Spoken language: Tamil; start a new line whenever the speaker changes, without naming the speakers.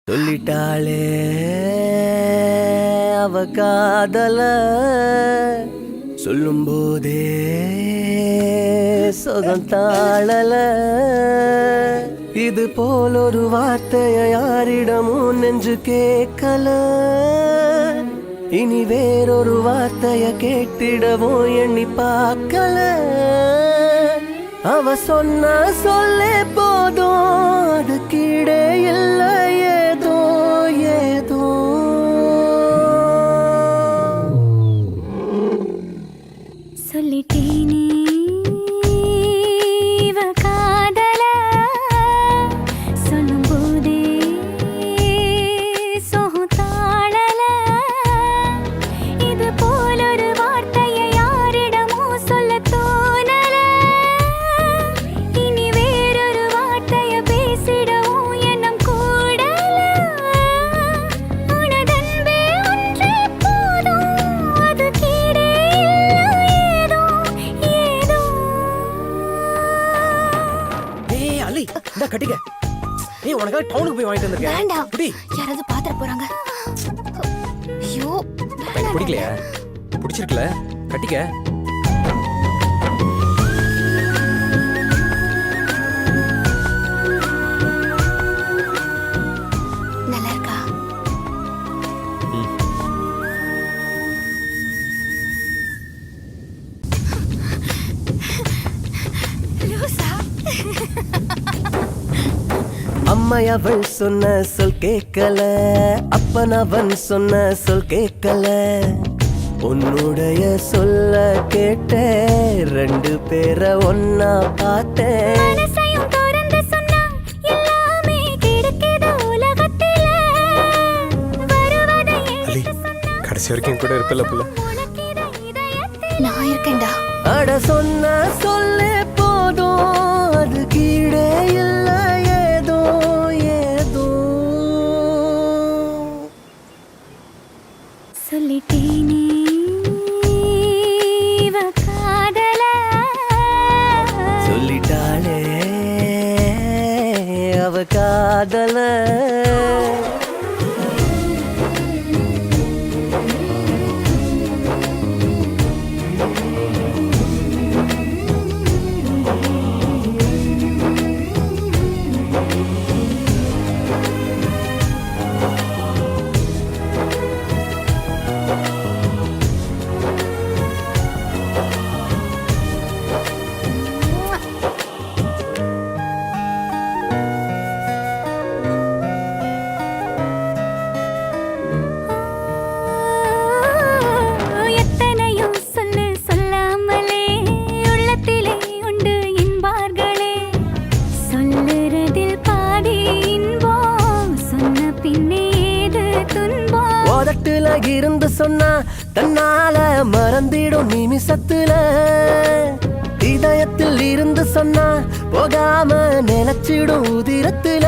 சொல்லிட்டாளே அவ காதல சொல்லும் போதே சொகம் தாழல இது போல் ஒரு வார்த்தைய யாரிடமும் நெஞ்சு கேட்கல இனி வேறொரு வார்த்தைய கேட்டிடவும் எண்ணி பார்க்கல அவ சொன்ன சொல்லே போதும் அது கீழே இல்லை ஏதோ ஏதோ
சொல்லிட்டேனே இவ காதல சொல்லும் போதே சோகம் தாழல இது போல ஒரு வார்த்தையை யாரிடமும் சொல்ல தோணல இனி வேறொரு வார்த்தையை பேசிடவும் எண்ணம் கூடல உனதன்பே ஒன்றே போதும் அது கீழே இல்லை ஏதோ
ஏய் அலி இந்த கட்டிக்க. ஏய் உனக்காக டவுனுக்கு போய் வாங்கிட்டு வந்திருக்கேன்.
வேண்டாம்
குடி.
யாராவது பாத்திர போறாங்க. ஐயோ
எனக்கு பிடிக்கலையா? பிடிச்சிருக்கல கட்டிக்க.
நல்லா இருக்கா? லூசா?
அம்மை அவள் சொன்ன சொல் கேட்கல அப்பன் அவன் சொன்ன சொல் கேட்கல உன்னுடைய சொல்ல கேட்ட ரெண்டு பேரை ஒன்னா பார்த்தேன்
மனசையும் திறந்து சொன்னா எல்லாமே கிடைக்குது உலகத்தில. வருவதை
அலி கடைசி வரைக்கும் கூட இருப்பல புள்ள.
உனக்கிட இதயத்தில் நான் இருக்கேன்டா.
அட சொன்ன சொல்லே போதும் அது கீழே இல்லை ஏதோ ஏதோ
சொல்லிட்டேனே இவ காதல
சொல்லிட்டாளே அவ காதல
எத்தனையோ சொல்லு சொல்லாமலே உள்ளத்திலே உண்டு என்பார்களே. சொல்லுறதில் பாதி இன்பம் சொன்ன பின்னே ஏது துன்பம்.
உதட்டுல இருந்து சொன்னா தன்னால மறந்திடும் நிமிஷத்துல இதயத்தில் இருந்து சொன்னா போகாம நினைச்சிடும் உதிரத்துல